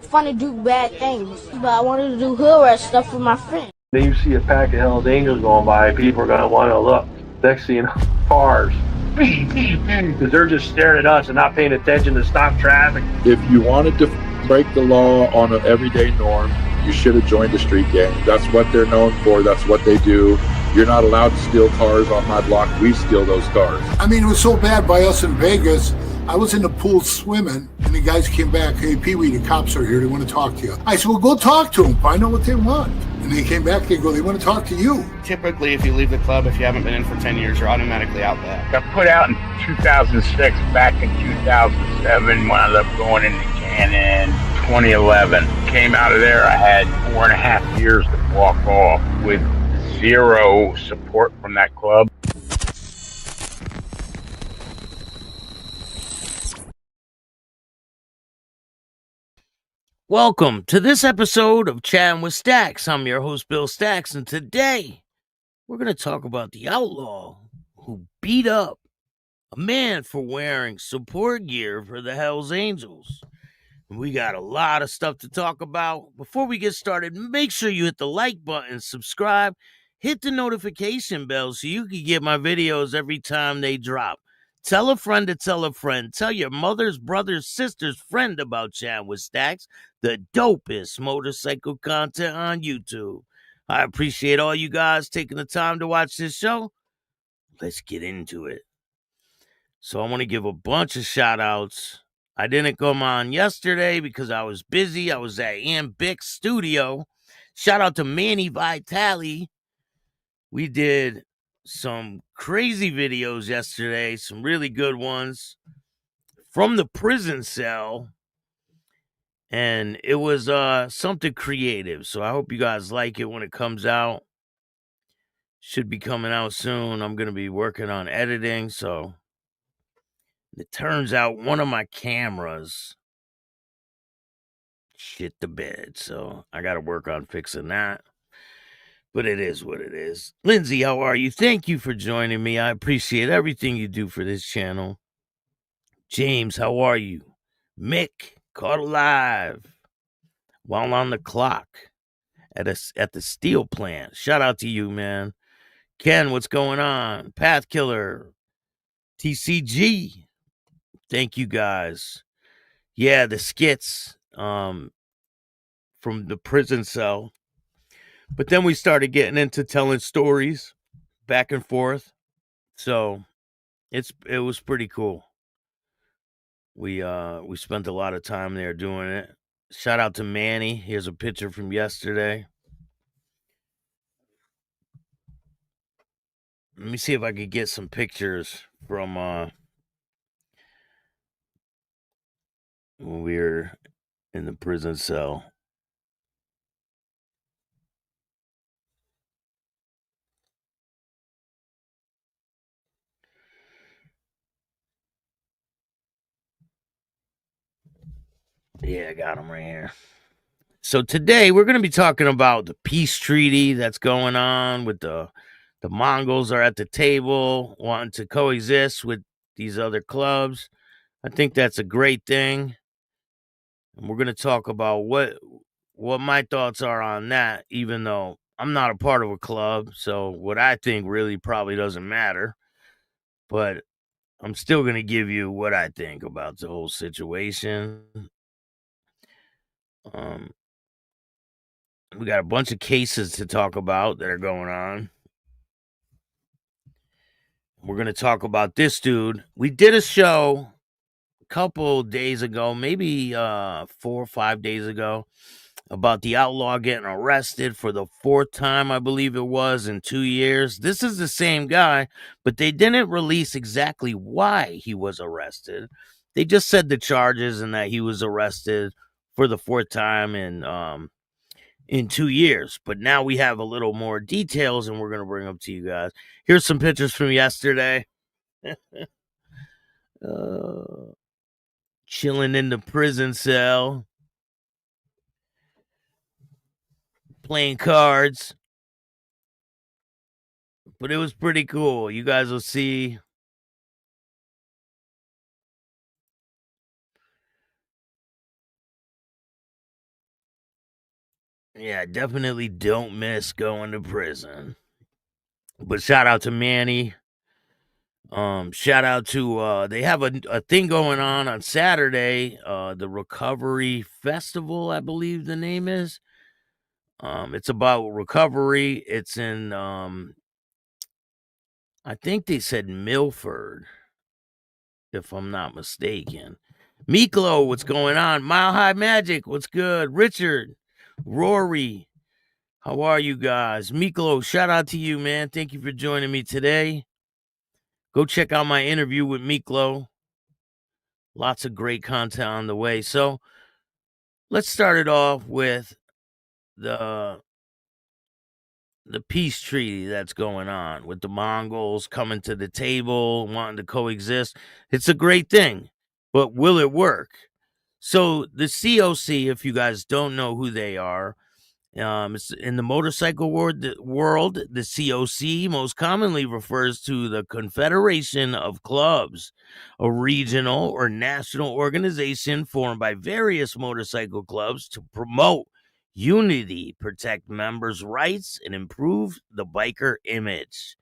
fun to do bad things, but I wanted to do hood rat stuff with my friends. Then you see a pack of Hell's Angels going by, people are going to want to look. Next thing you know, cars. Because they're just staring at us and not paying attention to stop traffic. If you wanted to break the law on an everyday norm, you should have joined a street gang. That's what they're known for. That's what they do. You're not allowed to steal cars on my block. We steal those cars. I mean, it was so bad by us in Vegas. I was in the pool swimming, and the guys came back. Hey, Pee-wee, the cops are here. They want to talk to you. I said, well, go talk to them. Find out what they want. And they came back. They go, they want to talk to you. Typically, if you leave the club, if you haven't been in for 10 years, you're automatically out back. Got put out in 2006. Back in 2007, wound up going into Cannon. 2011. Came out of there. I had 4.5 years to walk off with zero support from that club. Welcome to this episode of Chatting with Stacks. I'm your host, Bill Stacks, and today we're going to talk about the outlaw who beat up a man for wearing support gear for the Hells Angels. We got a lot of stuff to talk about. Before we get started, make sure you hit the like button, subscribe, hit the notification bell so you can get my videos every time they drop. Tell a friend to tell a friend. Tell your mother's, brother's, sister's friend about Chatting with Stacks, the dopest motorcycle content on YouTube. I appreciate all you guys taking the time to watch this show. Let's get into it. So I want to give a bunch of shout outs. I didn't come on yesterday because I was busy. I was at Ambix Studio. Shout out to Manny Vitale. We did some crazy videos yesterday, some really good ones from the prison cell, and it was something creative. So I hope you guys like it when it comes out. Should be coming out soon. I'm going to be working on editing, so it turns out one of my cameras shit the bed, so I got to work on fixing that. But it is what it is. Lindsay, how are you? Thank you for joining me. I appreciate everything you do for this channel. James, how are you? Mick, caught alive while on the clock at the steel plant. Shout out to you, man. Ken, what's going on? Path Killer, TCG. Thank you guys. Yeah, the skits from the prison cell. But then we started getting into telling stories back and forth. So it was pretty cool. We spent a lot of time there doing it. Shout out to Manny. Here's a picture from yesterday. Let me see if I could get some pictures from when we were in the prison cell. Yeah, I got them right here. So today we're going to be talking about the peace treaty that's going on with the Mongols are at the table wanting to coexist with these other clubs. I think that's a great thing. And we're going to talk about what my thoughts are on that, even though I'm not a part of a club. So what I think really probably doesn't matter. But I'm still going to give you what I think about the whole situation. We got a bunch of cases to talk about that are going on. We're going to talk about this dude. We did a show a couple days ago, maybe 4 or 5 days ago, about the outlaw getting arrested for the 4th time, I believe it was, in 2 years. This is the same guy, but they didn't release exactly why he was arrested. They just said the charges and that he was arrested for the 4th time in 2 years. But now we have a little more details, and we're going to bring them to you guys. Here's some pictures from yesterday. Chilling in the prison cell, playing cards. But it was pretty cool. You guys will see. Yeah, definitely don't miss going to prison. But shout out to Manny. Shout out to they have a thing going on Saturday, the Recovery Festival, I believe the name is. It's about recovery. It's in I think they said Milford, if I'm not mistaken. Miklo, what's going on? Mile High Magic, what's good? Richard, Rory, how are you guys? Miklo, shout out to you, man. Thank you for joining me today. Go check out my interview with Miklo. Lots of great content on the way. So let's start it off with the peace treaty that's going on with the Mongols coming to the table, wanting to coexist. It's a great thing, but will it work? So the COC, if you guys don't know who they are, it's in the motorcycle world, the COC most commonly refers to the Confederation of Clubs, a regional or national organization formed by various motorcycle clubs to promote unity, protect members' rights, and improve the biker image,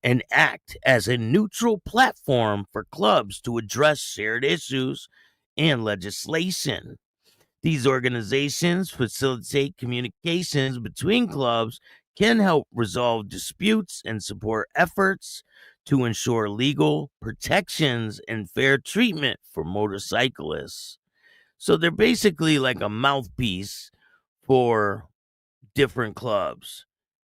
and act as a neutral platform for clubs to address shared issues and legislation. These organizations facilitate communications between clubs, can help resolve disputes, and support efforts to ensure legal protections and fair treatment for motorcyclists. So they're basically like a mouthpiece for different clubs.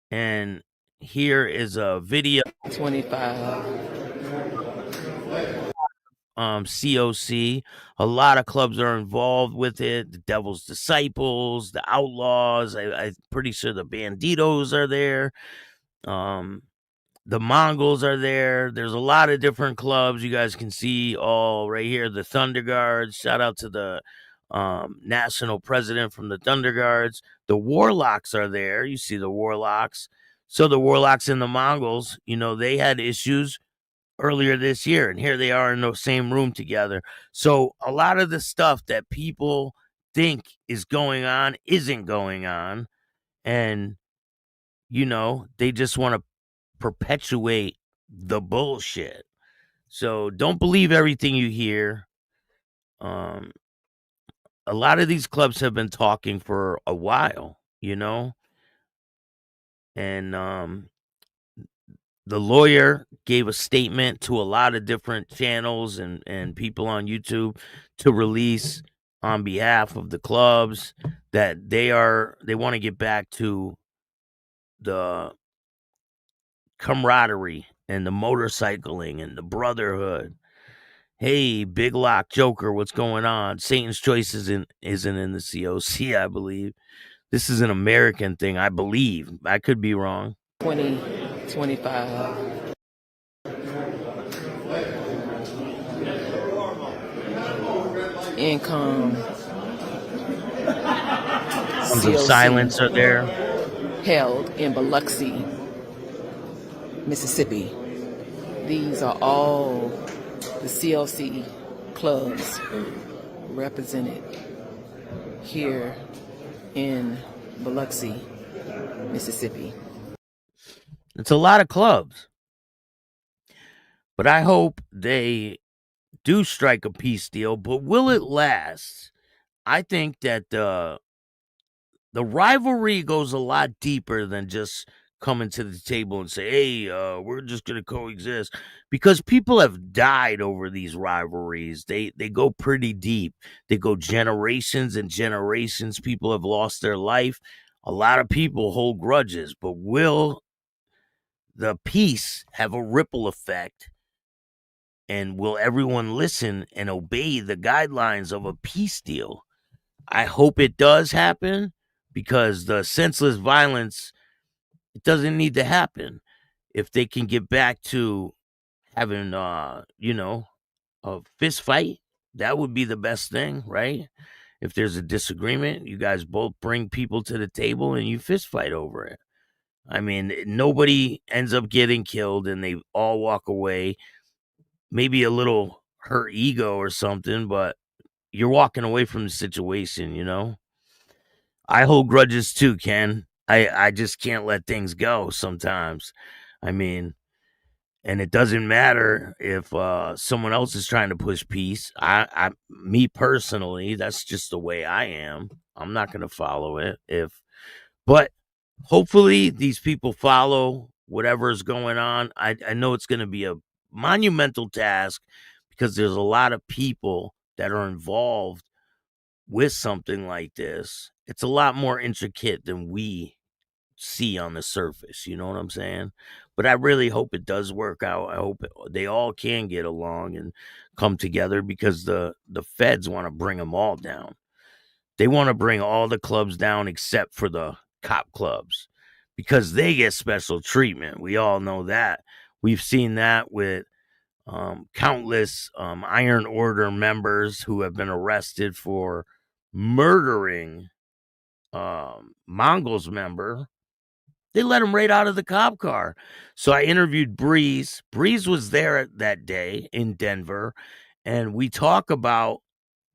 And here is a video 25. COC. A lot of clubs are involved with it. The Devil's Disciples, the Outlaws. I'm pretty sure the Banditos are there. The Mongols are there. There's a lot of different clubs. You guys can see all right here. The Thunder Guards. Shout out to the national president from the Thunder Guards. The Warlocks are there. You see the Warlocks. So the Warlocks and the Mongols, they had issues earlier this year, and here they are in the same room together. So a lot of the stuff that people think is going on isn't going on, and they just want to perpetuate the bullshit. So don't believe everything you hear. A lot of these clubs have been talking for a while, and the lawyer gave a statement to a lot of different channels and people on YouTube to release on behalf of the clubs that they want to get back to the camaraderie and the motorcycling and the brotherhood. Hey, Big Lock Joker, what's going on? Satan's Choice isn't in the COC, I believe. This is an American thing, I believe. I could be wrong. 2025. Income. Sons of Silence are there. Held in Biloxi, Mississippi. These are all the CLC clubs represented here in Biloxi, Mississippi. It's a lot of clubs. But I hope they do strike a peace deal. But will it last? I think that the rivalry goes a lot deeper than just coming to the table and say, hey, we're just going to coexist. Because people have died over these rivalries. They go pretty deep. They go generations and generations. People have lost their life. A lot of people hold grudges. But will the peace have a ripple effect? And will everyone listen and obey the guidelines of a peace deal? I hope it does happen, because the senseless violence, it doesn't need to happen. If they can get back to having, a fist fight, that would be the best thing, right? If there's a disagreement, you guys both bring people to the table and you fist fight over it. I mean, nobody ends up getting killed and they all walk away. Maybe a little hurt ego or something, but you're walking away from the situation, I hold grudges too, Ken. I just can't let things go sometimes. I mean, and it doesn't matter if someone else is trying to push peace. Me personally, that's just the way I am. I'm not going to follow it. But hopefully these people follow whatever is going on. I know it's going to be a monumental task because there's a lot of people that are involved with something like this. It's a lot more intricate than we see on the surface. You know what I'm saying? But I really hope it does work out. I hope they all can get along and come together because the feds want to bring them all down. They want to bring all the clubs down except for the cop clubs because they get special treatment. We all know that. We've seen that with countless Iron Order members who have been arrested for murdering Mongols member. They let him right out of the cop car. So I interviewed Breeze. Breeze was there that day in Denver, and we talk about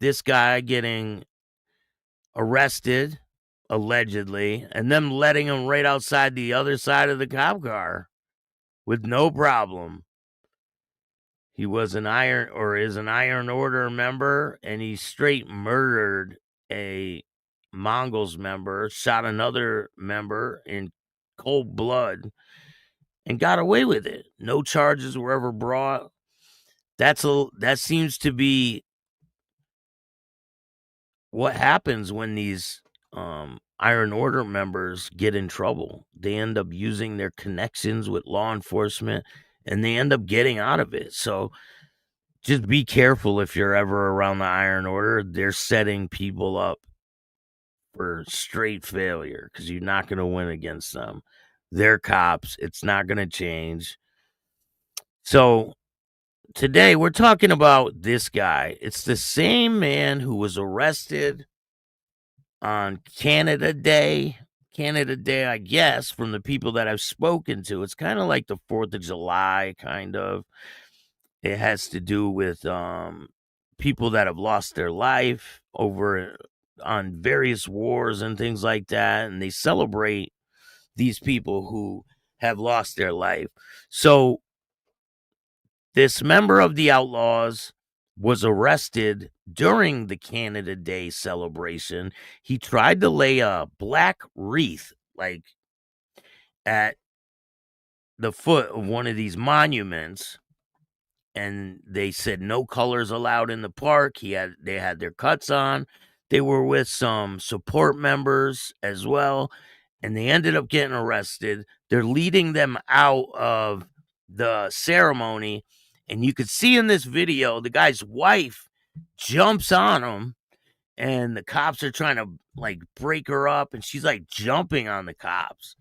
this guy getting arrested, allegedly, and them letting him right outside the other side of the cop car with no problem. He was is an Iron Order member, and he straight murdered a Mongols member, shot another member in cold blood, and got away with it. No charges were ever brought. That seems to be what happens when these Iron Order members get in trouble. They end up using their connections with law enforcement, and they end up getting out of it. So just be careful if you're ever around the Iron Order. They're setting people up for straight failure because you're not going to win against them. They're cops. It's not going to change. So today we're talking about this guy. It's the same man who was arrested on Canada Day, I guess, from the people that I've spoken to. It's kind of like the 4th of July, kind of. It has to do with people that have lost their life over on various wars and things like that, and they celebrate these people who have lost their life. So this member of the Outlaws was arrested during the Canada Day celebration. He tried to lay a black wreath like at the foot of one of these monuments, and they said no colors allowed in the park. They had their cuts on. They were with some support members as well, and they ended up getting arrested. They're leading them out of the ceremony, and you could see in this video the guy's wife jumps on him, and the cops are trying to like break her up, and she's like jumping on the cops.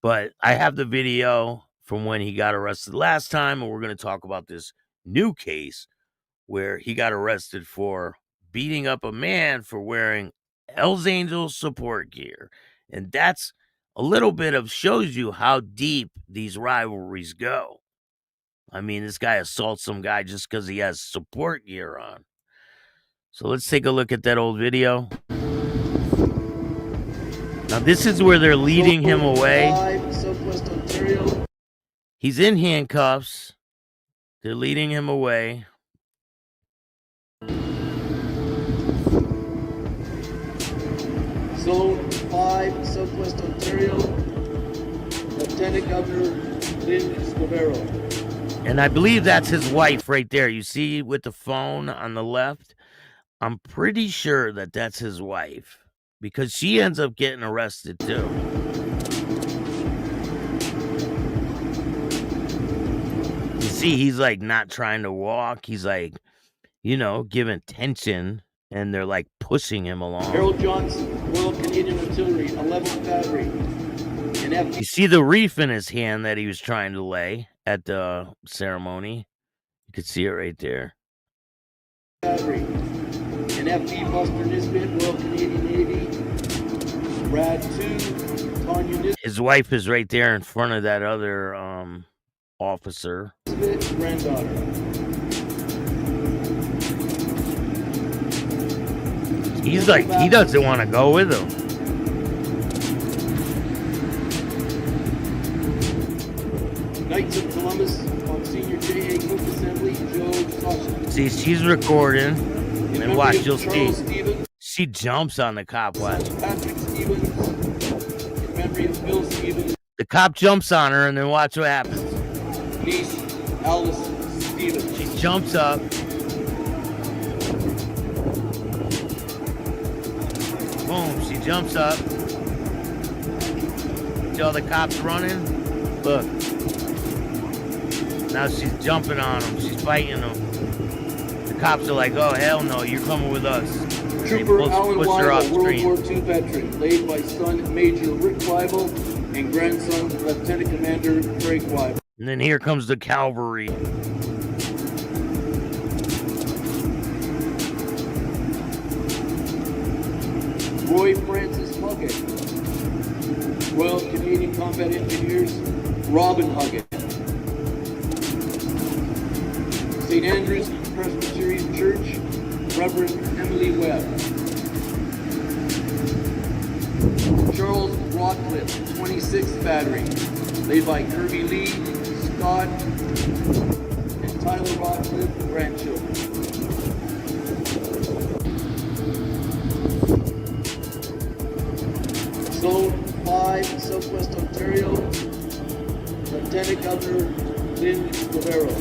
But I have the video from when he got arrested last time, and we're going to talk about this new case where he got arrested for beating up a man for wearing Hells Angels support gear. And that's a little bit of shows you how deep these rivalries go. I mean, this guy assaults some guy just because he has support gear on. So let's take a look at that old video. Now this is where they're leading him away. He's in handcuffs. They're leading him away. Zone 5, Southwest Ontario, Lieutenant Governor Lynn Scavero. And I believe that's his wife right there. You see with the phone on the left? I'm pretty sure that that's his wife because she ends up getting arrested too. You see, he's like not trying to walk. He's like, giving tension, and they're like pushing him along. Harold Johnson, Royal Canadian Artillery, 11th Battery. You see the wreath in his hand that he was trying to lay at the ceremony. You could see it right there. Battery. And FB Buster Nisbet, Royal Canadian Navy. Brad 2, Tanya Nisbet. His wife is right there in front of that other officer. Nisbet, granddaughter. He's like, he doesn't want to go with him. Knights of Columbus, Monsignor J.A. Cook Assembly, Joe Sasha. See, she's recording. In And watch, memory you'll of Charles see. Stevens, She jumps on the cop. Watch. Patrick Stevens. In memory of Bill Stevens, The cop jumps on her, and then watch what happens. niece Alice Stevens. She jumps up. Boom, she jumps up. See all the cops running? Look. Now she's jumping on them. She's fighting them. The cops are like, oh, hell no, you're coming with us. Trooper They Alan push her off Weibel, World screen. War II veteran, laid by son Major Rick Weibel and grandson Lieutenant Commander Craig Weibel. And then here comes the cavalry. Roy Francis Huggett, Royal Canadian Combat Engineers, Robin Huggett. St. Andrew's Presbyterian Church, Reverend Emily Webb. Charles Rockcliffe, 26th Battery, laid by Kirby Lee, Scott, and Tyler Rockcliffe, grandchildren. Zone 5, Southwest Ontario, Lieutenant Governor Lynn Guerrero.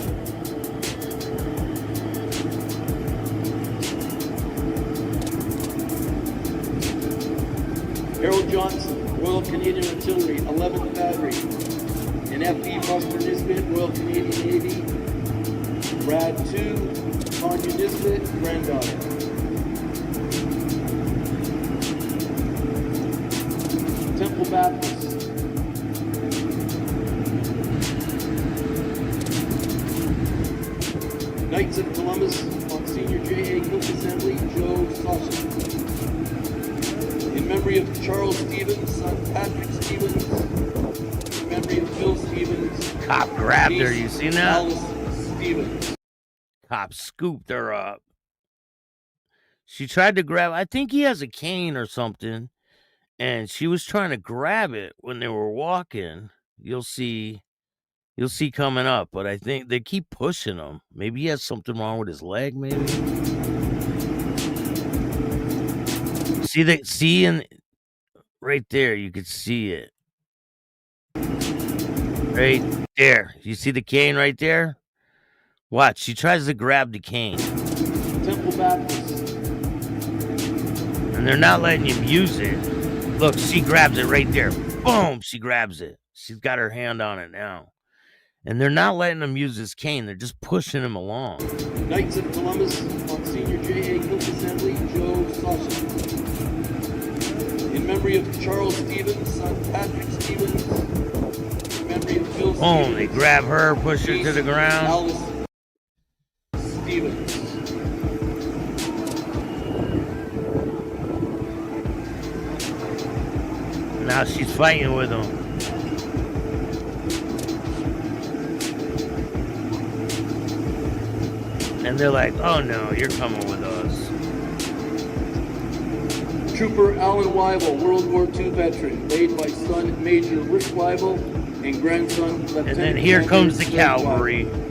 Harold Johnson, Royal Canadian Artillery, 11th Battery, and F.E. Buster Nisbet, Royal Canadian Navy, Brad 2, Tanya Nisbet, granddaughter. Temple Baptist. Knights of Columbus, Monsignor J.A. Cook Assembly, Joe Sasha. In memory of Charles Stevens, son Patrick Stevens. In memory of Bill Stevens. Cop grabbed her, niece you seen that? Alice Stevens. Cop scooped her up. She tried to grab, I think he has a cane or something, and she was trying to grab it when they were walking. You'll see coming up, but I think they keep pushing him. Maybe he has something wrong with his leg, maybe. See in right there, you could see it. Right there. You see the cane right there? Watch, she tries to grab the cane. Temple Baptist. And they're not letting him use it. Look, she grabs it right there. Boom, she grabs it. She's got her hand on it now. And they're not letting him use his cane. They're just pushing him along. Knights of Columbus, Monsignor J.A. Cook Assembly, Joe Sasha. In memory of Charles Stevens, son Patrick Stevens. In memory of Bill Stevens. Boom, they grab her, push her to the ground. Alice Stevens. Now she's fighting with him. And they're like, oh no, you're coming with us. Trooper Alan Weibel, World War II veteran, laid by son Major Rick Weibel and grandson Lieutenant And then here Commander comes the Craig cavalry. Weibel.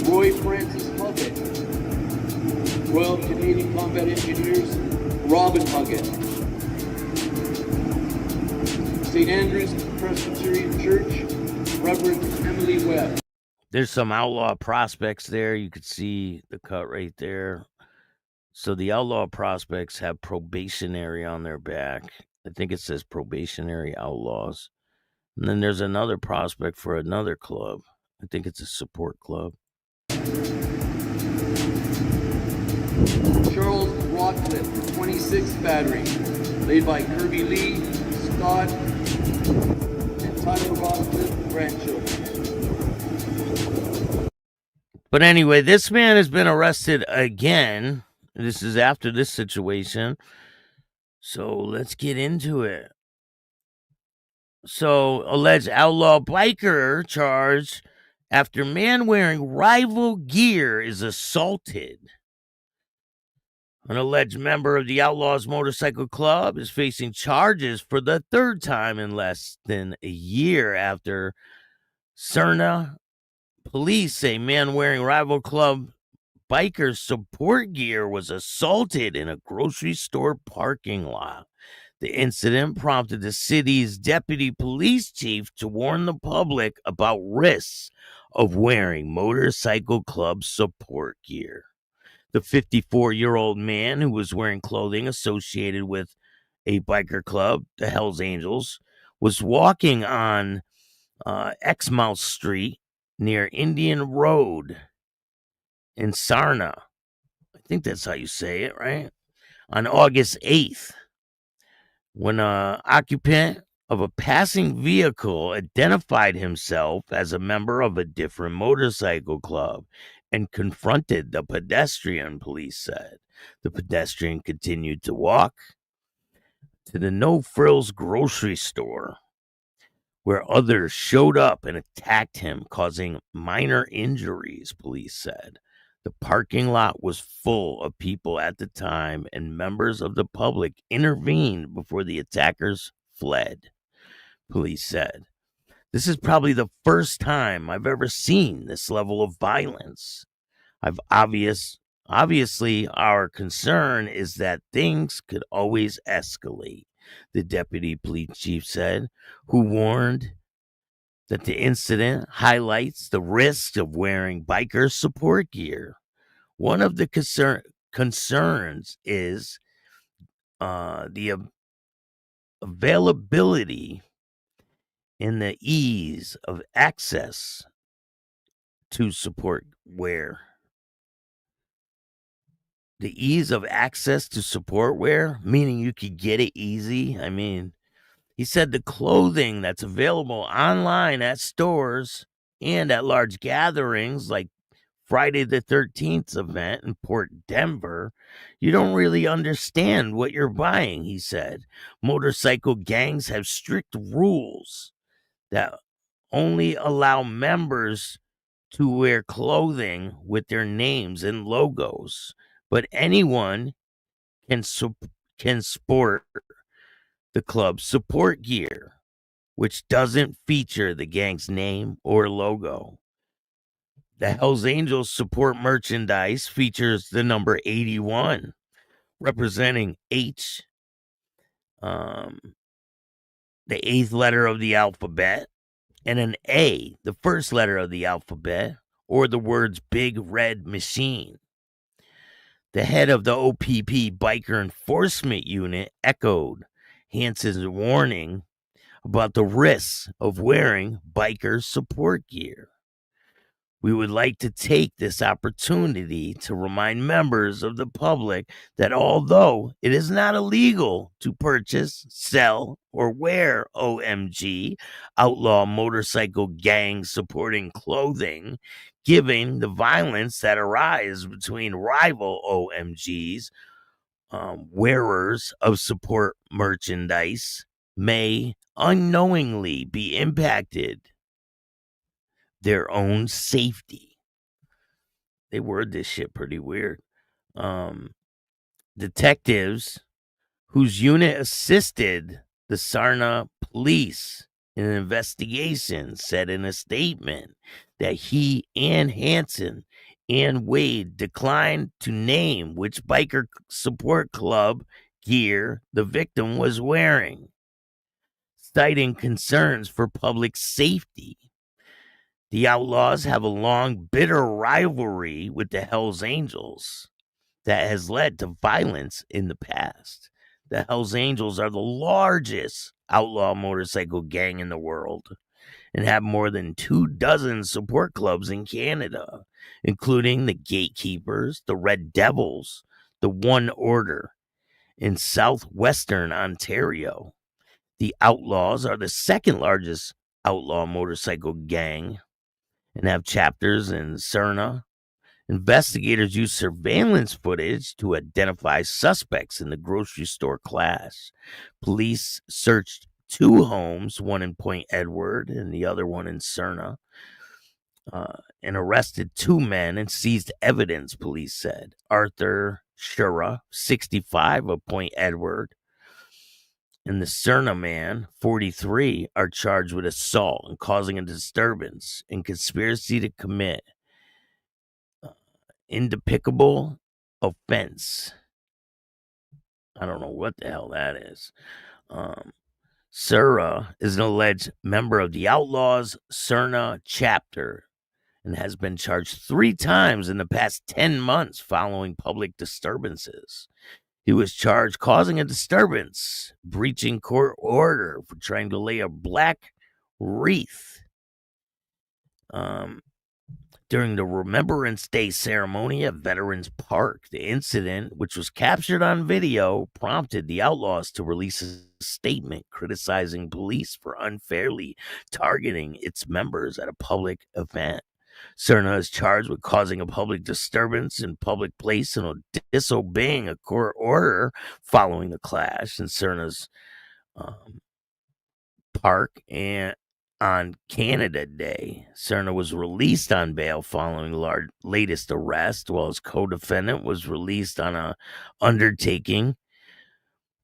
Roy Francis Huggett, Royal Canadian Combat Engineers, Robin Huggett. St. Andrew's Presbyterian Church, Reverend Emily Webb. There's some outlaw prospects there. You could see the cut right there. So the outlaw prospects have probationary on their back. I think it says probationary outlaws. And then there's another prospect for another club. I think it's a support club. Charles Rockcliffe, 26th Battery, laid by Kirby Lee, Scott, and Tyler Rockcliffe, grandchildren. But anyway, this man has been arrested again. This is after this situation. So let's get into it. So, alleged outlaw biker charged after man wearing rival gear is assaulted. An alleged member of the Outlaws Motorcycle Club is facing charges for the third time in less than a year after Sarnia police say man wearing rival club biker support gear was assaulted in a grocery store parking lot. The incident prompted the city's deputy police chief to warn the public about risks of wearing motorcycle club support gear. The 54-year-old man, who was wearing clothing associated with a biker club, the Hells Angels, was walking on Exmouth Street near Indian Road in Sarnia. I think that's how you say it, right? On August 8th, when an occupant of a passing vehicle identified himself as a member of a different motorcycle club and confronted the pedestrian, police said. The pedestrian continued to walk to the No Frills grocery store, where others showed up and attacked him, causing minor injuries, police said. The parking lot was full of people at the time, and members of the public intervened before the attackers fled, police said. This is probably the first time I've ever seen this level of violence. Obviously, our concern is that things could always escalate, the deputy police chief said, who warned that the incident highlights the risk of wearing biker support gear. One of the concerns is the availability and the ease of access to support wear. The ease of access to support wear, meaning you could get it easy. I mean, he said the clothing that's available online at stores and at large gatherings like Friday the 13th event in Port Denver, you don't really understand what you're buying, he said. Motorcycle gangs have strict rules that only allow members to wear clothing with their names and logos, but anyone can sport the club's support gear, which doesn't feature the gang's name or logo. The Hells Angels support merchandise features the number 81, representing H, the eighth letter of the alphabet, and an A, the first letter of the alphabet, or the words Big Red Machine. The head of the OPP Biker Enforcement Unit echoed Hansen's warning about the risks of wearing biker support gear. We would like to take this opportunity to remind members of the public that although it is not illegal to purchase, sell, or wear OMG, outlaw motorcycle gang supporting clothing, given the violence that arises between rival OMGs, wearers of support merchandise may unknowingly be impacted their own safety. They word this shit pretty weird. Detectives whose unit assisted the Sarnia police in an investigation said in a statement that he and Hansen and Wade declined to name which biker support club gear the victim was wearing, citing concerns for public safety. The Outlaws have a long, bitter rivalry with the Hells Angels that has led to violence in the past. The Hells Angels are the largest outlaw motorcycle gang in the world and have more than 24 support clubs in Canada, including the Gatekeepers, the Red Devils, the One Order in southwestern Ontario. The Outlaws are the second largest outlaw motorcycle gang and have chapters in Sarnia. Investigators use surveillance footage to identify suspects in the grocery store clash. Police searched 2 homes, one in Point Edward and the other one in Sarnia, and arrested 2 men and seized evidence, police said. Arthur Shura, 65, of Point Edward, and the Sarnia man, 43, are charged with assault and causing a disturbance and conspiracy to commit indepicable offense. I don't know what the hell that is. Sarnia is an alleged member of the Outlaws Sarnia chapter and has been charged 3 times in the past 10 months following public disturbances. He was charged causing a disturbance, breaching court order for trying to lay a black wreath during the Remembrance Day ceremony at Veterans Park. The incident, which was captured on video, prompted the Outlaws to release a statement criticizing police for unfairly targeting its members at a public event. Sarnia is charged with causing a public disturbance in public place and disobeying a court order following the clash in Sarnia's park and on Canada Day. Sarnia was released on bail following the latest arrest, while his co-defendant was released on a undertaking,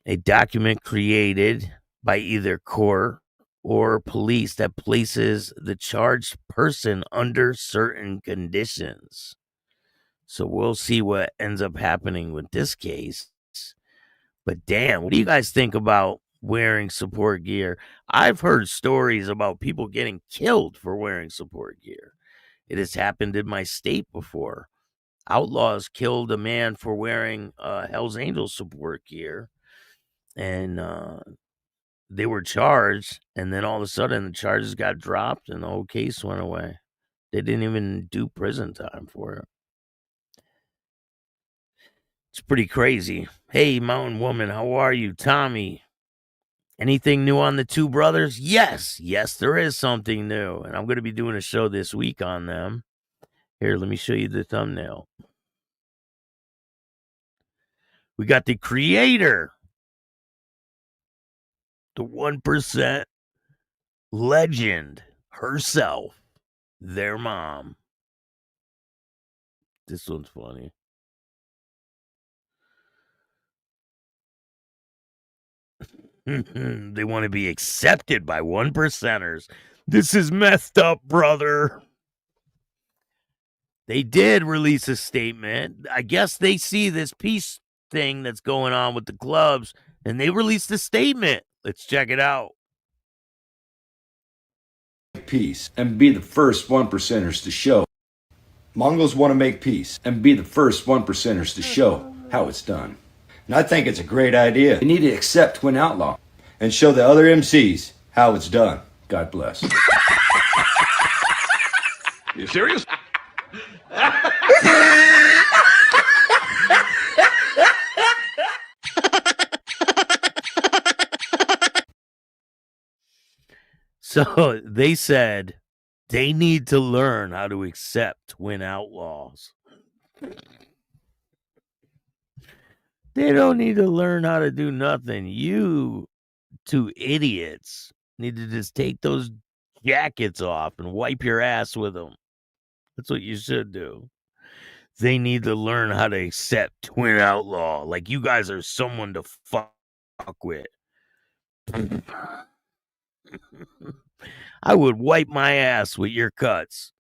a document created by either court or police that places the charged person under certain conditions. So we'll see what ends up happening with this case. But damn, what do you guys think about wearing support gear? I've heard stories about people getting killed for wearing support gear. It has happened in my state before. Outlaws killed a man for wearing Hell's Angels support gear, and they were charged, and then all of a sudden the charges got dropped and the whole case went away. They didn't even do prison time for it. It's pretty crazy. Hey, Mountain Woman, how are you? Tommy, anything new on the two brothers? Yes, there is something new, and I'm going to be doing a show this week on them. Here, let me show you the thumbnail. We got the creator, the 1% legend herself, their mom. This one's funny. They want to be accepted by 1%ers. This is messed up, brother. They did release a statement. I guess they see this peace thing that's going on with the clubs, and they released a statement. Let's check it out. Peace and be the first 1%ers to show. Mongols want to make peace and be the first 1%ers to show how it's done. And I think it's a great idea. You need to accept Twin Outlaw and show the other MCs how it's done. God bless. You serious? So they said they need to learn how to accept Twin Outlaws. They don't need to learn how to do nothing. You two idiots need to just take those jackets off and wipe your ass with them. That's what you should do. They need to learn how to accept Twin Outlaw. Like you guys are someone to fuck with. I would wipe my ass with your cuts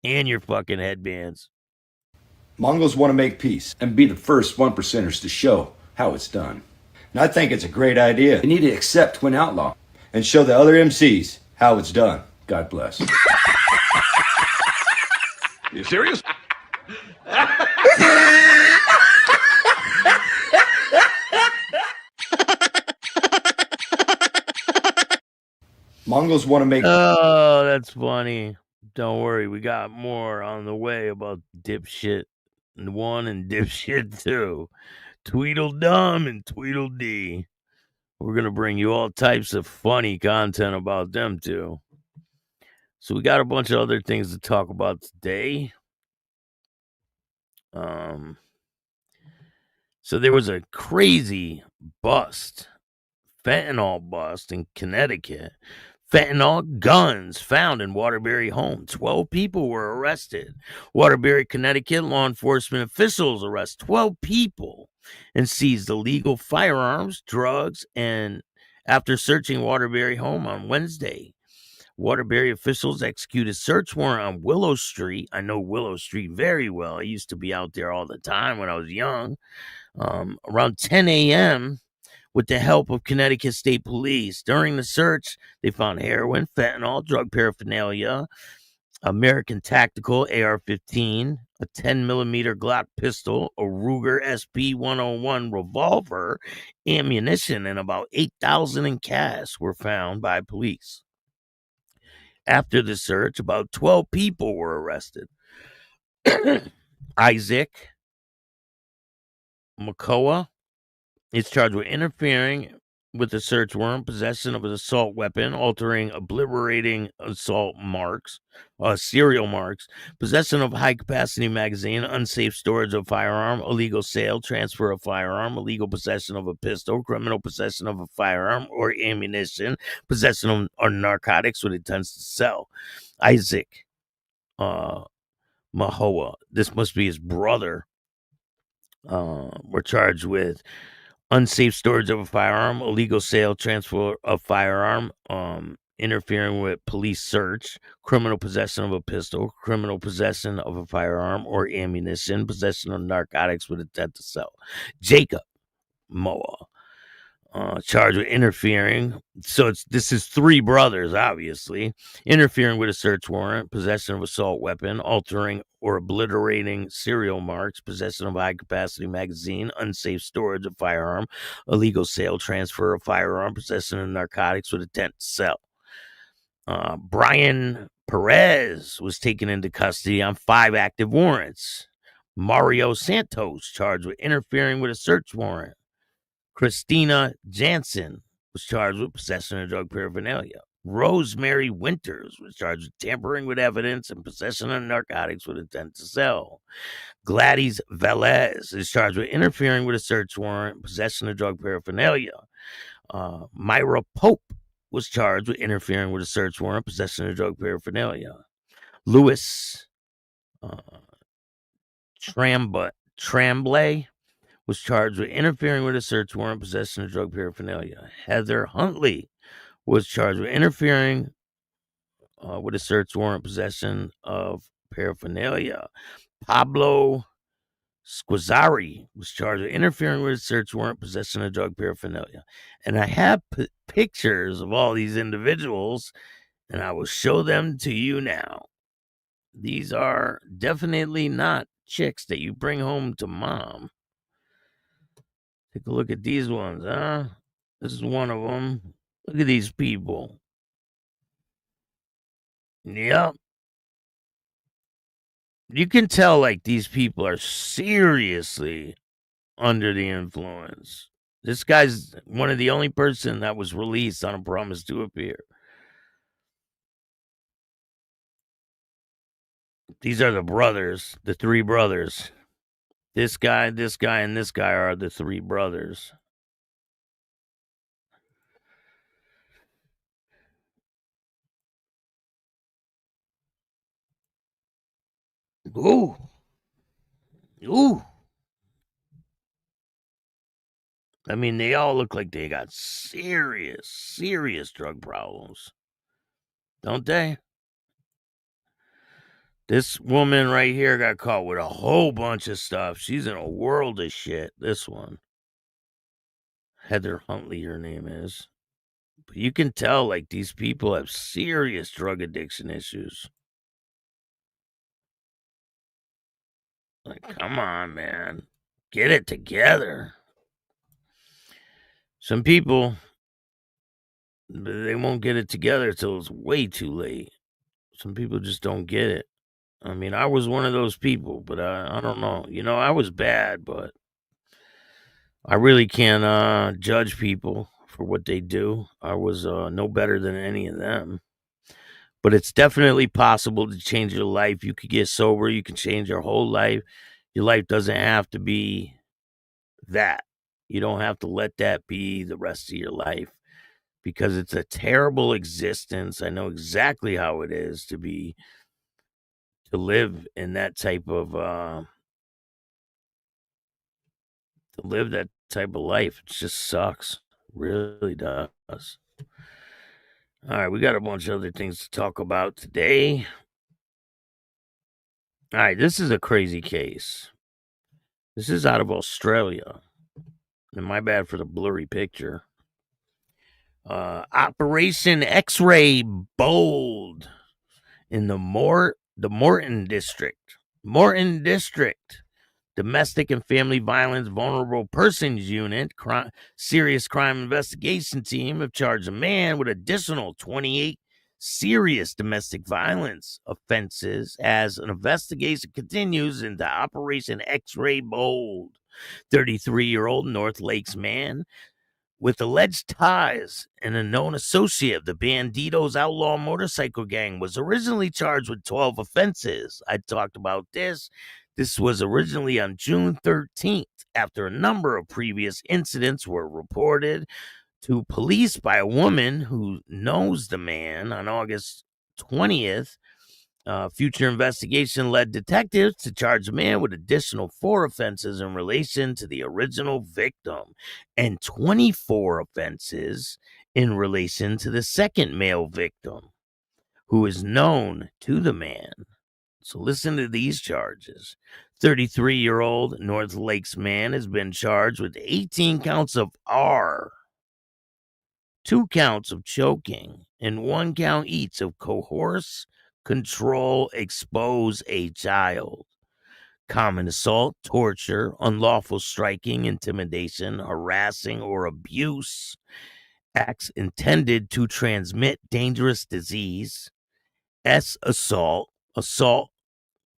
and your fucking headbands. Mongols want to make peace and be the first 1%ers to show how it's done. And I think it's a great idea. You need to accept Twin Outlaw and show the other MCs how it's done. God bless. You serious? Mongols want to make... Oh, that's funny. Don't worry, we got more on the way about dipshit 1 and dipshit 2. Tweedledum and Tweedledee. We're going to bring you all types of funny content about them too. So we got a bunch of other things to talk about today. So there was a crazy bust, fentanyl bust in Connecticut. Fentanyl, guns found in Waterbury home. 12 people were arrested. Waterbury, Connecticut, law enforcement officials arrest 12 people and seize illegal firearms, drugs, and after searching Waterbury home on Wednesday, Waterbury officials executed a search warrant on Willow Street. I know Willow Street very well. I used to be out there all the time when I was young. Around 10 a.m., with the help of Connecticut State Police. During the search, they found heroin, fentanyl, drug paraphernalia, American Tactical AR-15, a 10-millimeter Glock pistol, a Ruger SP-101 revolver, ammunition, and about $8,000 in cash were found by police. After the search, about 12 people were arrested. Isaac Makoa is charged with interfering with the search warrant, possession of an assault weapon, altering, obliterating assault marks, serial marks, possession of high-capacity magazine, unsafe storage of firearm, illegal sale, transfer of firearm, illegal possession of a pistol, criminal possession of a firearm or ammunition, possession of narcotics with intent to sell. Isaac Mahoa, this must be his brother, were charged with unsafe storage of a firearm, illegal sale, transfer of firearm, interfering with police search, criminal possession of a pistol, criminal possession of a firearm or ammunition, possession of narcotics with intent to sell. Jacob Moa, charged with interfering. So this is three brothers, obviously. Interfering with a search warrant, possession of assault weapon, altering or obliterating serial marks, possession of high-capacity magazine, unsafe storage of firearm, illegal sale, transfer of firearm, possession of narcotics with intent to sell. Brian Perez was taken into custody on 5 active warrants. Mario Santos, charged with interfering with a search warrant. Christina Jansen was charged with possession of drug paraphernalia. Rosemary Winters was charged with tampering with evidence and possession of narcotics with intent to sell. Gladys Velez is charged with interfering with a search warrant, possession of drug paraphernalia. Myra Pope was charged with interfering with a search warrant, possession of drug paraphernalia. Louis Tremblay was charged with interfering with a search warrant, possession of drug paraphernalia. Heather Huntley was charged with interfering with a search warrant, possession of paraphernalia. Pablo Squazzari was charged with interfering with a search warrant, possession of drug paraphernalia. And I have pictures of all these individuals, and I will show them to you now. These are definitely not chicks that you bring home to mom. Take a look at these ones, huh? This is one of them. Look at these people. Yep. You can tell, like, these people are seriously under the influence. This guy's one of the only person that was released on a promise to appear. These are the brothers, the 3 brothers. This guy, and this guy are the 3 brothers. Ooh. Ooh. I mean, they all look like they got serious drug problems. Don't they? This woman right here got caught with a whole bunch of stuff. She's in a world of shit. This one. Heather Huntley, her name is. But you can tell, like, these people have serious drug addiction issues. Like, come on, man. Get it together. Some people, they won't get it together till it's way too late. Some people just don't get it. I mean, I was one of those people, but I don't know. You know, I was bad, but I really can't judge people for what they do. I was no better than any of them. But it's definitely possible to change your life. You could get sober. You can change your whole life. Your life doesn't have to be that. You don't have to let that be the rest of your life. because it's a terrible existence. I know exactly how it is to live in that type of life. It just sucks. Really does. All right, we got a bunch of other things to talk about today. All right, this is a crazy case. This is out of Australia. And my bad for the blurry picture. Operation X-Ray Bold in the Morton District. Morton District. Domestic and Family Violence Vulnerable Persons Unit, Serious Crime Investigation Team have charged a man with additional 28 serious domestic violence offenses as an investigation continues into Operation X-Ray Bold. 33-year-old North Lakes man with alleged ties and a known associate of the Banditos Outlaw motorcycle gang was originally charged with 12 offenses. I talked about this. This was originally on June 13th after a number of previous incidents were reported to police by a woman who knows the man. On August 20th, future investigation led detectives to charge the man with additional 4 offenses in relation to the original victim and 24 offenses in relation to the second male victim, who is known to the man. So listen to these charges. 33-year-old North Lakes man has been charged with 18 counts of R, 2 counts of choking, and 1 count each of coerce, control, expose a child, common assault, torture, unlawful striking, intimidation, harassing, or abuse, acts intended to transmit dangerous disease, assault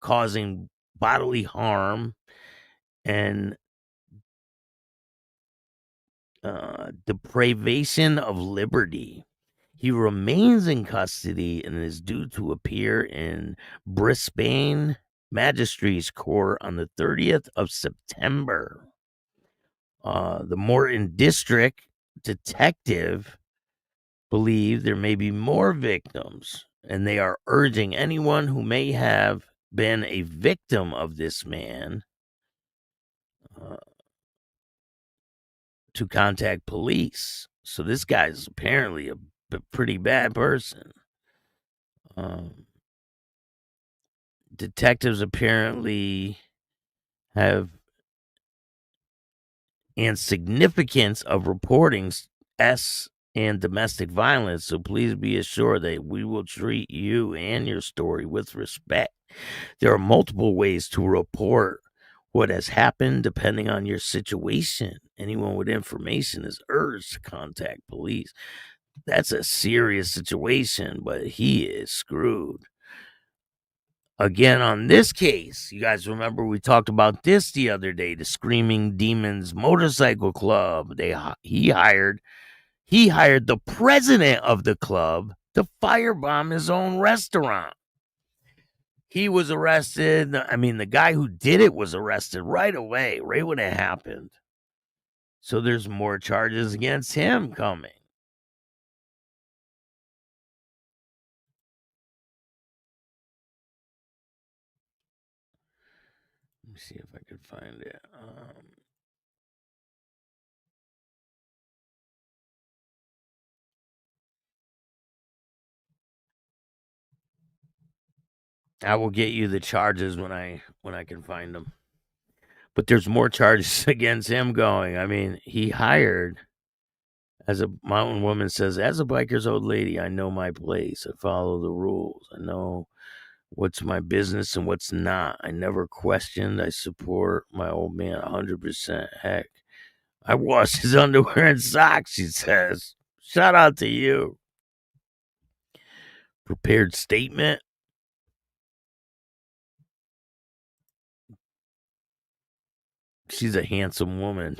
causing bodily harm, and deprivation of liberty. He remains in custody and is due to appear in Brisbane Magistrates Court on the 30th of September. The Morton District detective believe there may be more victims, and they are urging anyone who may have been a victim of this man to contact police. So this guy's apparently a pretty bad person. Detectives apparently have and significance of reporting and domestic violence, so please be assured that we will treat you and your story with respect. There are multiple ways to report what has happened depending on your situation. Anyone with information is urged to contact police. That's a serious situation, but he is screwed. Again, on this case, you guys remember we talked about this the other day, the Screaming Demons Motorcycle Club. He hired the president of the club to firebomb his own restaurant. He was arrested. I mean, the guy who did it was arrested right away, right when it happened. So there's more charges against him coming. Let me see if I can find it. I will get you the charges when I can find them. But there's more charges against him going. I mean, he hired, as a mountain woman says, as a biker's old lady, I know my place. I follow the rules. I know what's my business and what's not. I never questioned. I support my old man 100%. Heck, I wash his underwear and socks, she says. Shout out to you. Prepared statement. She's a handsome woman.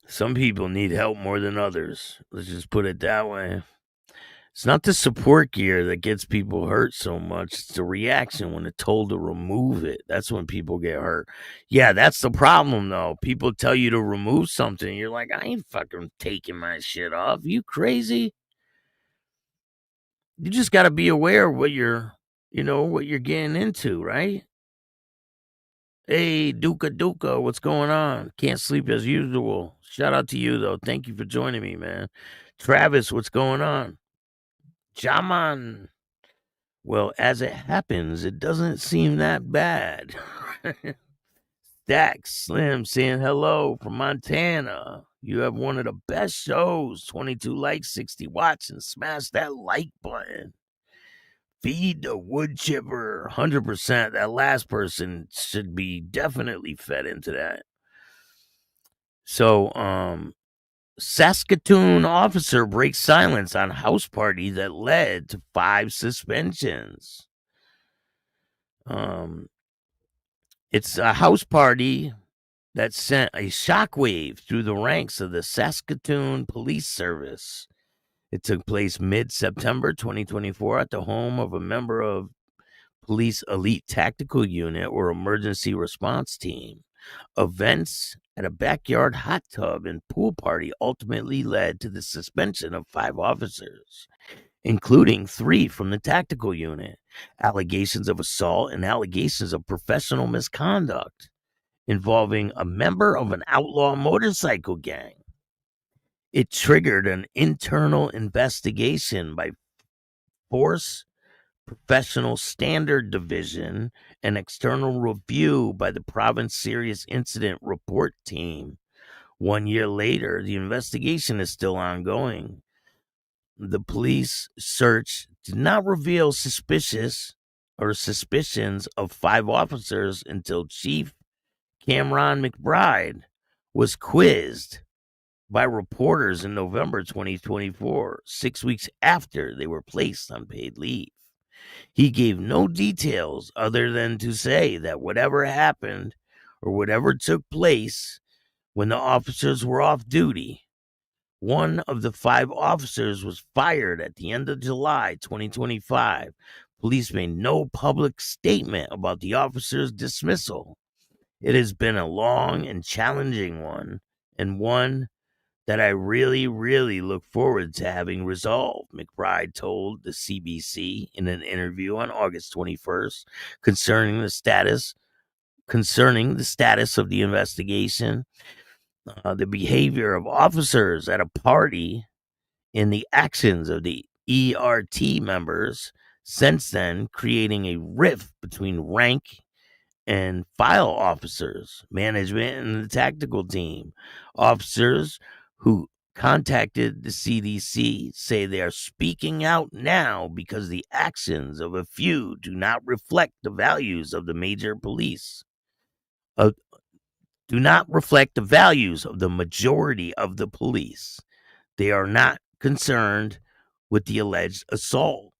Some people need help more than others. Let's just put it that way. It's not the support gear that gets people hurt so much. It's the reaction when they're told to remove it. That's when people get hurt. Yeah, that's the problem, though. People tell you to remove something. You're like, I ain't fucking taking my shit off. You crazy? You just got to be aware of what you're getting into, right? Hey, Duka, what's going on? Can't sleep as usual. Shout out to you, though. Thank you for joining me, man. Travis, what's going on? Jaman. Well, as it happens, it doesn't seem that bad. Dax Slim saying hello from Montana. You have one of the best shows. 22 likes, 60 watts, and smash that like button. Feed the wood chipper. 100%. That last person should be definitely fed into that. So, Saskatoon officer breaks silence on house party that led to 5 suspensions. It's a house party that sent a shockwave through the ranks of the Saskatoon Police Service. It took place mid-September 2024 at the home of a member of Police Elite Tactical Unit or Emergency Response Team. Events at a backyard hot tub and pool party ultimately led to the suspension of 5 officers, including 3 from the tactical unit, allegations of assault and allegations of professional misconduct involving a member of an outlaw motorcycle gang. It triggered an internal investigation by Force Professional Standard Division and external review by the Province Serious Incident Report Team. 1 year later, the investigation is still ongoing. The police search did not reveal suspicions of 5 officers until Chief Cameron McBride was quizzed by reporters in November 2024, 6 weeks after they were placed on paid leave. He gave no details other than to say that whatever happened or whatever took place when the officers were off duty, one of the 5 officers was fired at the end of July 2025. Police made no public statement about the officer's dismissal. It has been a long and challenging one, and one that I really, really look forward to having resolved, McBride told the CBC in an interview on August 21st concerning the status of the investigation. The behavior of officers at a party and the actions of the ERT members since then, creating a rift between rank and file officers, management, and the tactical team. Officers who contacted the CDC say they are speaking out now because the actions of a few do not reflect the values of the major police. Do not reflect the values of the majority of the police. They are not concerned with the alleged assault.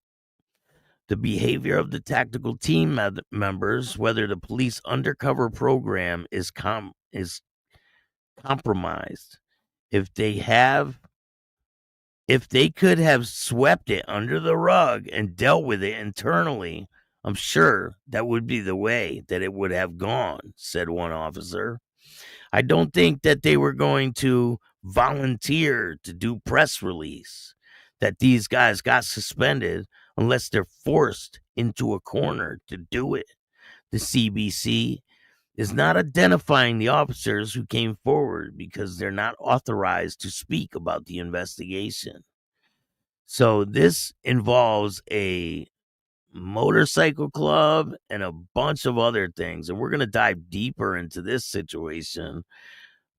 The behavior of the tactical team members, whether the police undercover program is compromised. If they could have swept it under the rug and dealt with it internally, I'm sure that would be the way that it would have gone, said one officer. I don't think that they were going to volunteer to do press release that these guys got suspended unless they're forced into a corner to do it. The CBC is not identifying the officers who came forward because they're not authorized to speak about the investigation. So this involves a motorcycle club and a bunch of other things, and we're going to dive deeper into this situation.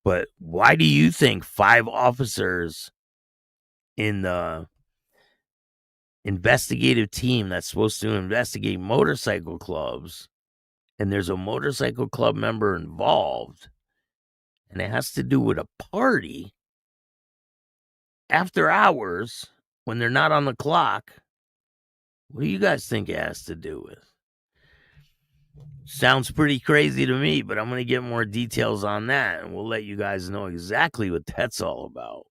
But why do you think 5 officers in the investigative team that's supposed to investigate motorcycle clubs, and there's a motorcycle club member involved, and it has to do with a party after hours when they're not on the clock? What do you guys think it has to do with? Sounds pretty crazy to me, but I'm going to get more details on that, and we'll let you guys know exactly what that's all about.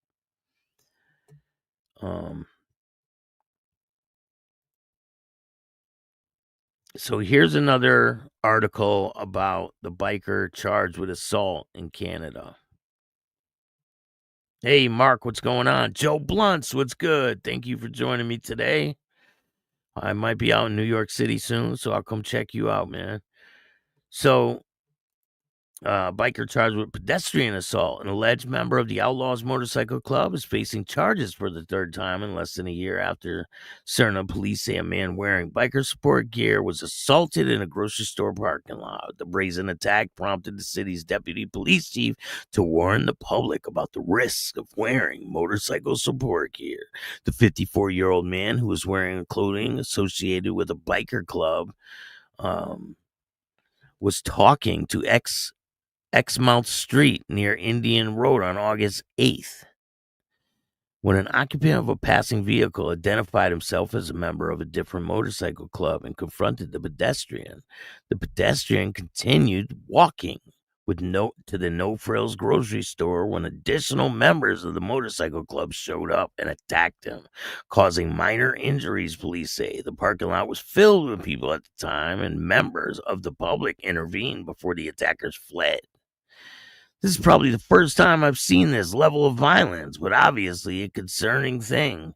So here's another article about the biker charged with assault in Canada. Hey, Mark, what's going on? Joe Blunts, what's good? Thank you for joining me today. I might be out in New York City soon, so I'll come check you out, man. So, biker charged with pedestrian assault. An alleged member of the Outlaws motorcycle club is facing charges for the third time in less than a year after Sarnia police say a man wearing biker support gear was assaulted in a grocery store parking lot. The brazen attack prompted the city's deputy police chief to warn the public about the risks of wearing motorcycle support gear. The 54-year-old man, who was wearing clothing associated with a biker club, was talking to Exmouth Street near Indian Road on August 8th, when an occupant of a passing vehicle identified himself as a member of a different motorcycle club and confronted the pedestrian. The pedestrian continued walking to the No Frills grocery store when additional members of the motorcycle club showed up and attacked him, causing minor injuries, police say. The parking lot was filled with people at the time, and members of the public intervened before the attackers fled. This is probably the first time I've seen this level of violence, but obviously a concerning thing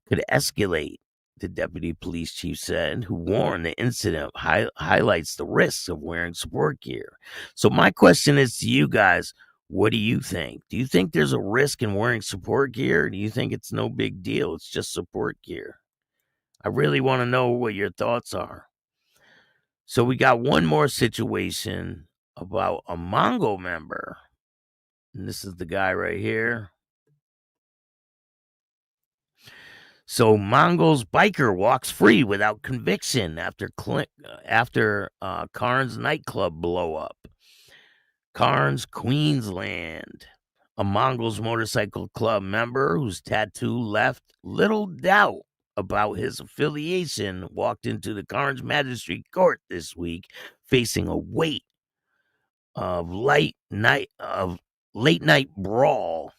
could escalate, the deputy police chief said, who warned the incident highlights the risks of wearing support gear. So my question is to you guys, what do you think? Do you think there's a risk in wearing support gear? Or do you think it's no big deal? It's just support gear. I really want to know what your thoughts are. So we got one more situation about a Mongo member. And this is the guy right here. So Mongo's biker walks free without conviction after Carnes nightclub blow up. Carnes, Queensland. A Mongo's motorcycle club member whose tattoo left little doubt about his affiliation walked into the Carnes Magistrate Court this week facing a weight of late night brawl.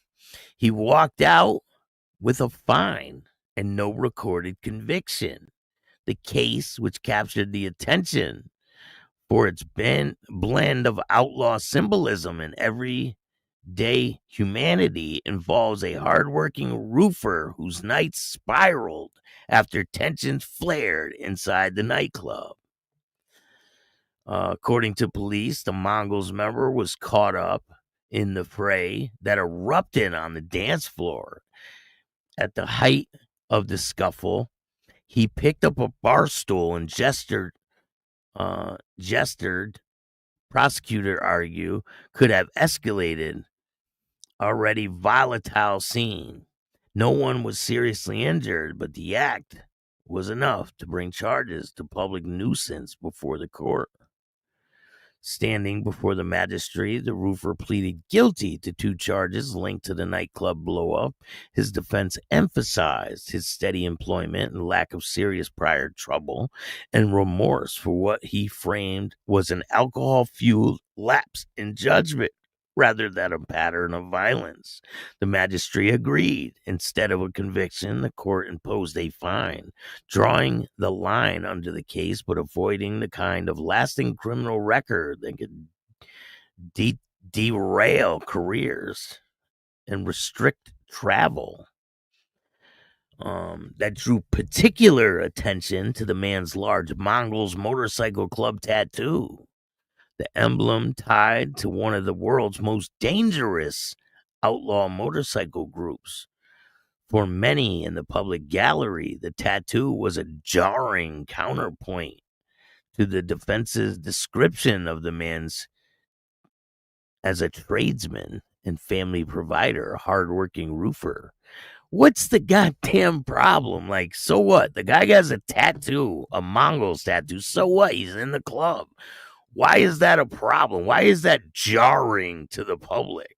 He walked out with a fine and no recorded conviction. The case, which captured the attention for its blend of outlaw symbolism and everyday humanity, involves a hardworking roofer whose nights spiraled after tensions flared inside the nightclub. According to police, the Mongols member was caught up in the fray that erupted on the dance floor. At the height of the scuffle, he picked up a bar stool and gestured, prosecutor argue, could have escalated already volatile scene. No one was seriously injured, but the act was enough to bring charges to public nuisance before the court. Standing before the magistrate, the roofer pleaded guilty to 2 charges linked to the nightclub blow-up. His defense emphasized his steady employment and lack of serious prior trouble and remorse for what he framed was an alcohol-fueled lapse in judgment rather than a pattern of violence. The magistrate agreed. Instead of a conviction, the court imposed a fine, drawing the line under the case but avoiding the kind of lasting criminal record that could derail careers and restrict travel. That drew particular attention to the man's large Mongols motorcycle club tattoo, the emblem tied to one of the world's most dangerous outlaw motorcycle groups. For many in the public gallery, the tattoo was a jarring counterpoint to the defense's description of the man's as a tradesman and family provider, hardworking roofer. What's the goddamn problem? Like, so what? The guy has a tattoo, a Mongols tattoo. So what? He's in the club. Why is that a problem? Why is that jarring to the public?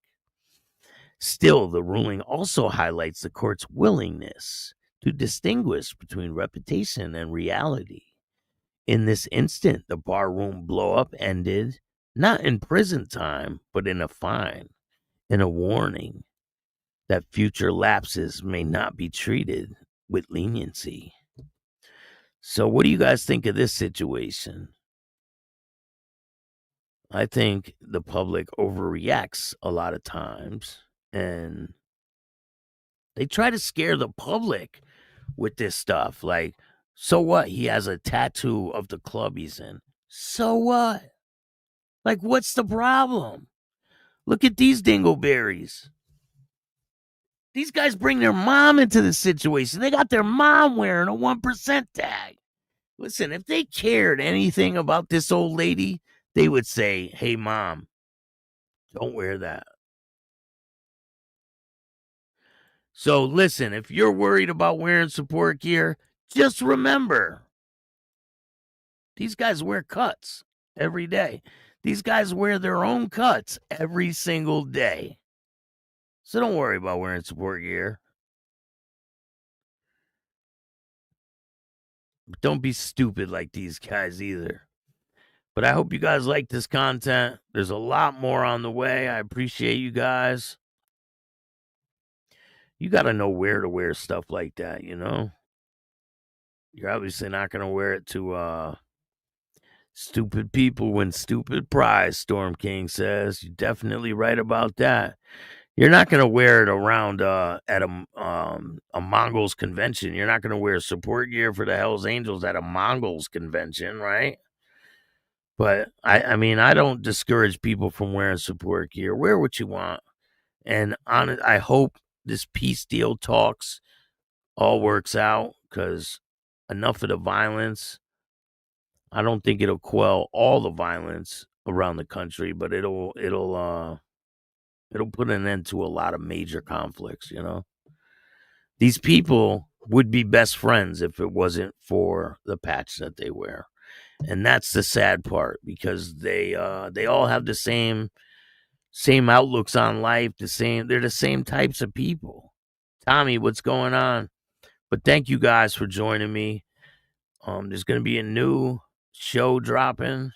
Still, the ruling also highlights the court's willingness to distinguish between reputation and reality. In this instant, the barroom blow-up ended not in prison time, but in a fine and a warning that future lapses may not be treated with leniency. So what do you guys think of this situation? I think the public overreacts a lot of times, and they try to scare the public with this stuff. Like, so what? He has a tattoo of the club he's in. So what? Like, what's the problem? Look at these dingleberries. These guys bring their mom into the situation. They got their mom wearing a 1% tag. Listen, if they cared anything about this old lady, they would say, hey, Mom, don't wear that. So listen, if you're worried about wearing support gear, just remember, these guys wear cuts every day. These guys wear their own cuts every single day. So don't worry about wearing support gear. But don't be stupid like these guys either. But I hope you guys like this content. There's a lot more on the way. I appreciate you guys. You got to know where to wear stuff like that, you know? You're obviously not going to wear it to stupid people win stupid prize, Storm King says. You're definitely right about that. You're not going to wear it around at a Mongols convention. You're not going to wear support gear for the Hells Angels at a Mongols convention, right? But, I mean, I don't discourage people from wearing support gear. Wear what you want. And I hope this peace deal talks all works out, because enough of the violence. I don't think it'll quell all the violence around the country, but it'll put an end to a lot of major conflicts, you know? These people would be best friends if it wasn't for the patch that they wear. And that's the sad part, because they all have the same outlooks on life, they're the same types of people. Tommy, what's going on? But thank you guys for joining me. There's going to be a new show dropping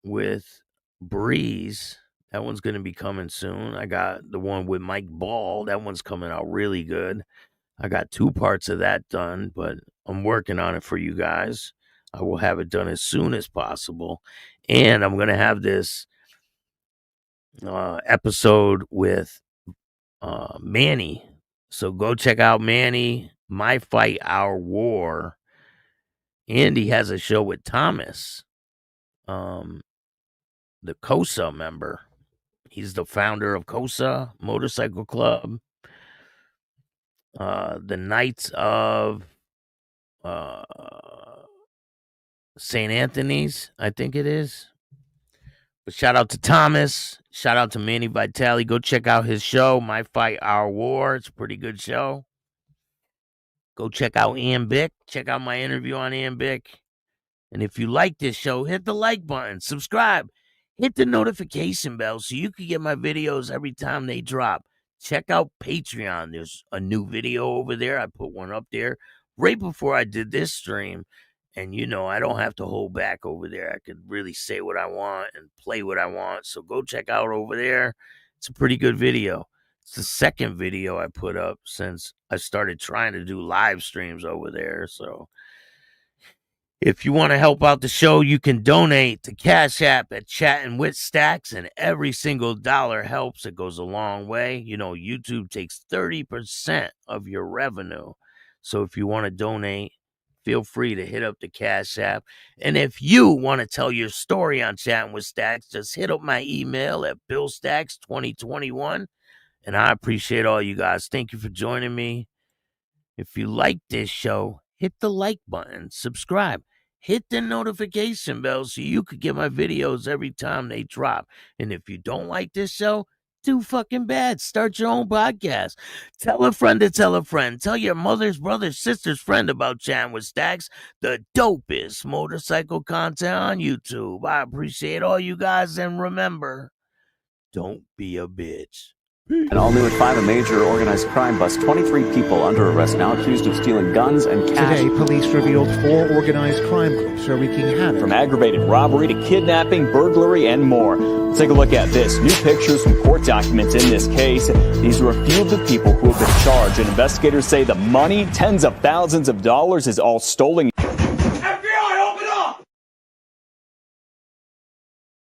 with Breeze. That one's going to be coming soon. I got the one with Mike Ball. That one's coming out really good. I got 2 parts of that done, but I'm working on it for you guys. I will have it done as soon as possible. And I'm going to have this episode with Manny. So go check out Manny, My Fight, Our War. And he has a show with Thomas, the COSA member. He's the founder of COSA Motorcycle Club. The Knights of St. Anthony's, I think it is. But shout out to Thomas. Shout out to Manny Vitale. Go check out his show, My Fight, Our War. It's a pretty good show. Go check out Ambic. Check out my interview on Ambic. And if you like this show, hit the like button. Subscribe. Hit the notification bell so you can get my videos every time they drop. Check out Patreon. There's a new video over there. I put one up there right before I did this stream. And, you know, I don't have to hold back over there. I could really say what I want and play what I want. So go check out over there. It's a pretty good video. It's the second video I put up since I started trying to do live streams over there. So if you want to help out the show, you can donate to Cash App at Chatting with Stacks, and every single dollar helps. It goes a long way. You know, YouTube takes 30% of your revenue. So if you want to donate, feel free to hit up the Cash App. And if you want to tell your story on Chatting with Stacks, just hit up my email at billstacks2021. And I appreciate all you guys. Thank you for joining me. If you like this show, hit the like button, subscribe, hit the notification bell so you could get my videos every time they drop. And if you don't like this show, too fucking bad. Start your own podcast. Tell a friend to tell a friend. Tell your mother's, brother's, sister's friend about Chatting with Stacks, the dopest motorcycle content on YouTube. I appreciate all you guys, and remember, don't be a bitch. And all new at 5, a major organized crime bust. 23 people under arrest now, accused of stealing guns and cash. Today, police revealed 4 organized crime groups are wreaking havoc. From aggravated robbery to kidnapping, burglary, and more. Let's take a look at this. New pictures from court documents in this case. These are a few of the people who have been charged. And investigators say the money, tens of thousands of dollars, is all stolen.